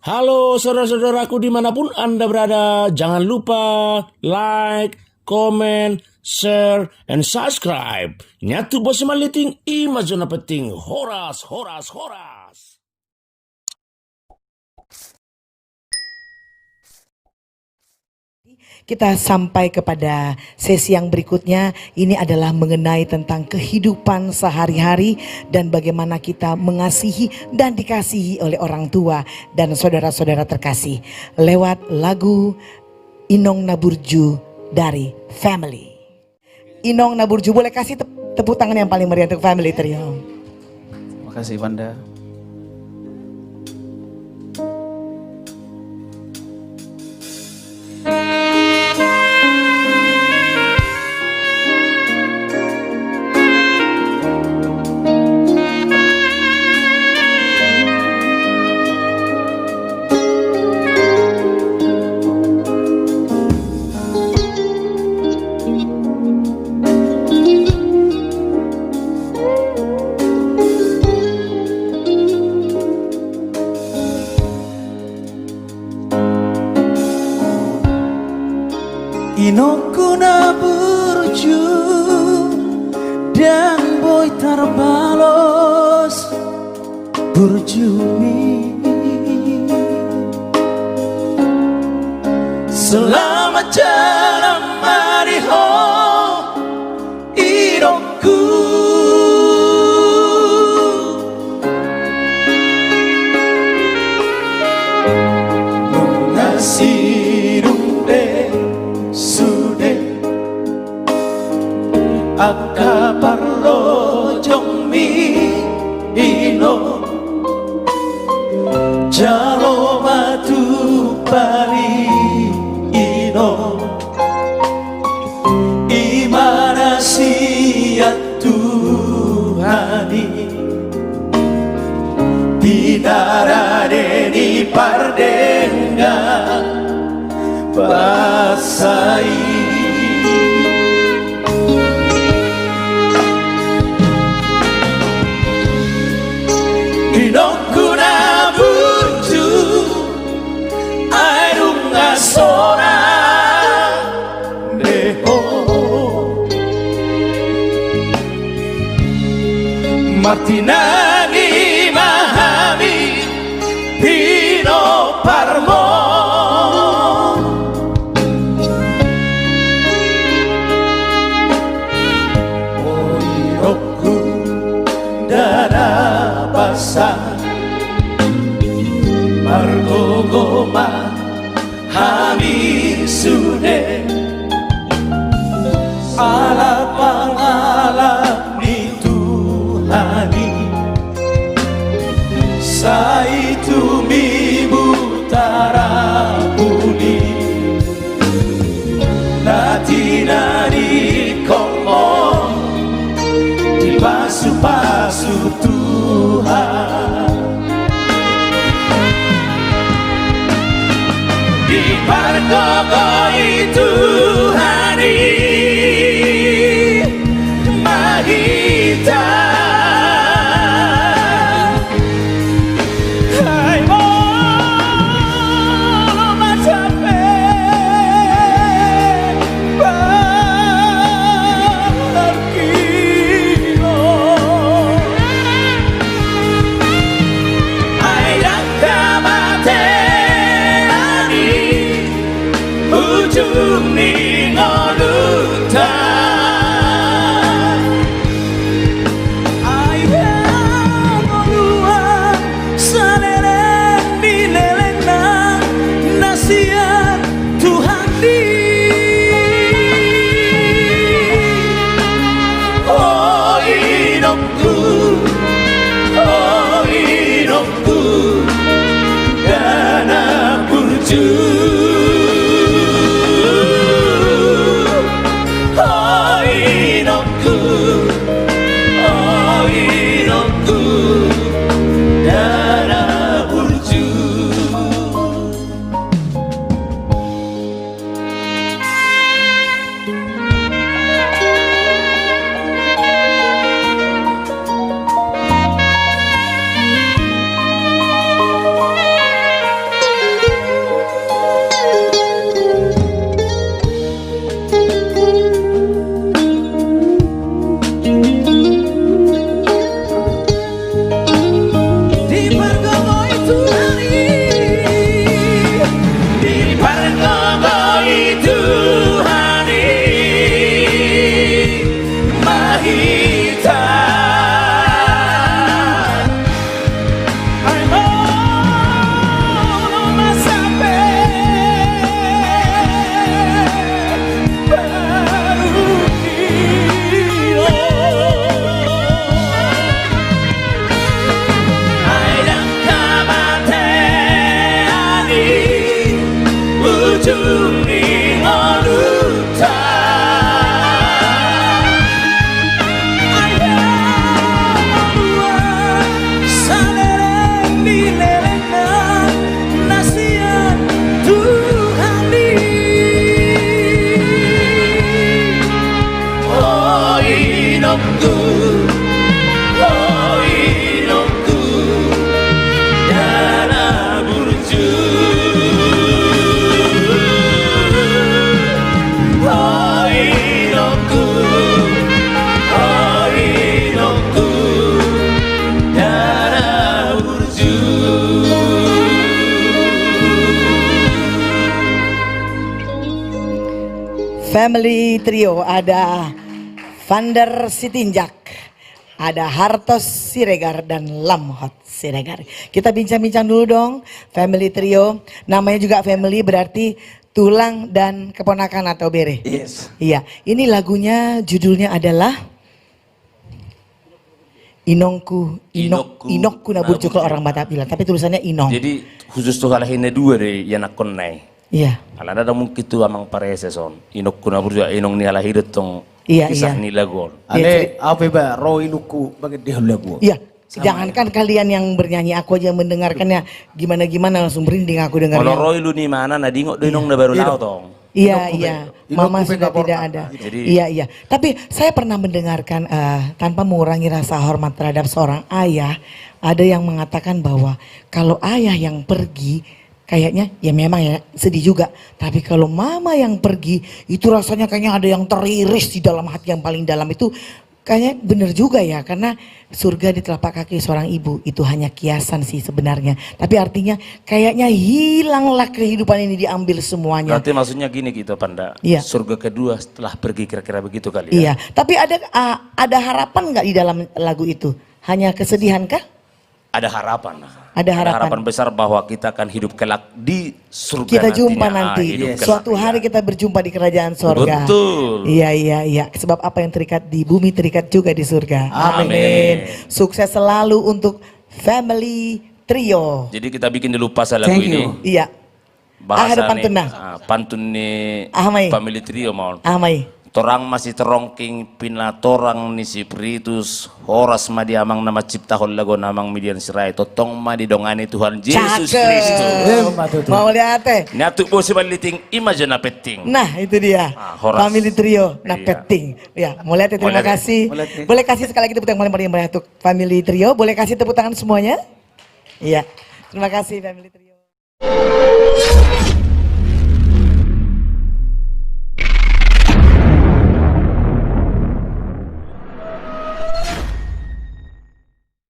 Halo saudara-saudaraku dimanapun Anda berada, jangan lupa like, comment, share, and subscribe. Nyatu bos maliting ima zona penting. Horas, horas, horas. Kita sampai kepada sesi yang berikutnya. Ini adalah mengenai tentang kehidupan sehari-hari dan bagaimana kita mengasihi dan dikasihi oleh orang tua dan saudara-saudara terkasih lewat lagu Inong Naburju dari Family. Inong Naburju, boleh kasih tepuk tangan yang paling meriah untuk Family Trio. Terima kasih Wanda. Inongku na burju dan boy tarbalos burjumi. Selamat jalan mariho inongku. Akka parlo jongmi ino jalo batu pari ino imana siat Tuhani bidara deni pardenga basai. Inongku na burju airunga sora deho Martinani mahami Pino Parmo Oirokku dara basah Margo goma hami sude ala pangalan ni Tuhani saitu mi butara puli latina di komo di pasu-pasu Tuhan di pargogo itu hari mahita hai molo macape perkino ayat kamate ujung ni ngoluta ayah ngolua saneren di lelena nasihat Tuhan di oh hidupku dan aku Family Trio, ada Vander Sitinjak, ada Hartos Siregar dan Lamhot Siregar. Kita bincang-bincang dulu dong, Family Trio. Namanya juga family berarti tulang dan keponakan atau bere. Yes. Iya, ini lagunya judulnya adalah Inokku Naburjo kalau orang Batak bilang, tapi tulisannya Inong. Jadi khusus tuh kalah ini dua deh yang nak konai. Iya. Kalau ada mungkin itu amang parese son. Inok kuna burjo inong ni ala hidup tong Iya, kisah iya. ni lagon. Ale apa ba Roy Nuku bagai dia lagu. Iya, jangankan kalian yang bernyanyi, aku aja mendengarkannya gimana-gimana langsung merinding aku Kalau dengarnya. Roy lu ni mana na dingok do inong na baru lau tong. Iya, Inokku iya. be. Mama Inokku be sudah kapor tidak apa. ada. Jadi- Iya, iya. Tapi saya pernah mendengarkan tanpa mengurangi rasa hormat terhadap seorang ayah, ada yang mengatakan bahwa kalau ayah yang pergi, kayaknya ya memang ya sedih juga. Tapi kalau mama yang pergi, itu rasanya kayaknya ada yang teriris di dalam hati yang paling dalam itu. Kayaknya bener juga ya, karena surga di telapak kaki seorang ibu itu hanya kiasan sih sebenarnya. Tapi artinya kayaknya hilanglah kehidupan ini, diambil semuanya. Berarti maksudnya gini gitu Panda. Iya. Surga kedua setelah pergi kira-kira begitu kali ya. Iya, tapi ada harapan nggak di dalam lagu itu? Hanya kesedihan kah? Ada harapan. Ada harapan. besar bahwa kita akan hidup kelak di surga Kita nantinya. jumpa Ah, nanti. hidup kelak, Suatu iya. hari kita berjumpa di kerajaan surga. Betul. Iya, iya, iya. Sebab apa yang terikat di bumi terikat juga di surga. Amin. Sukses selalu untuk Family Trio. Jadi kita bikin dulu pasal lagu Thank ini. you. Iya. Bahasa ada pantun nih, nah. pantun nih Ahmai. Family Trio mau. Amai. Torang masih terongking pina torang ni si Pritus horas madi amang nama cipta hol lago namang midian sirai totong madi dongani Tuhan Yesus Kristus. Mau lihat teh? Nyatu po si baliting imagine na peting. Nah itu dia, Horas. Family Trio, nah Iya. peting. Ya, mulai terima Mulai, kasih. mulai. Boleh kasih sekali lagi tepuk tangan paling meriah untuk Family Trio. Boleh kasih tepuk tangan semuanya? Iya, terima kasih Family Trio.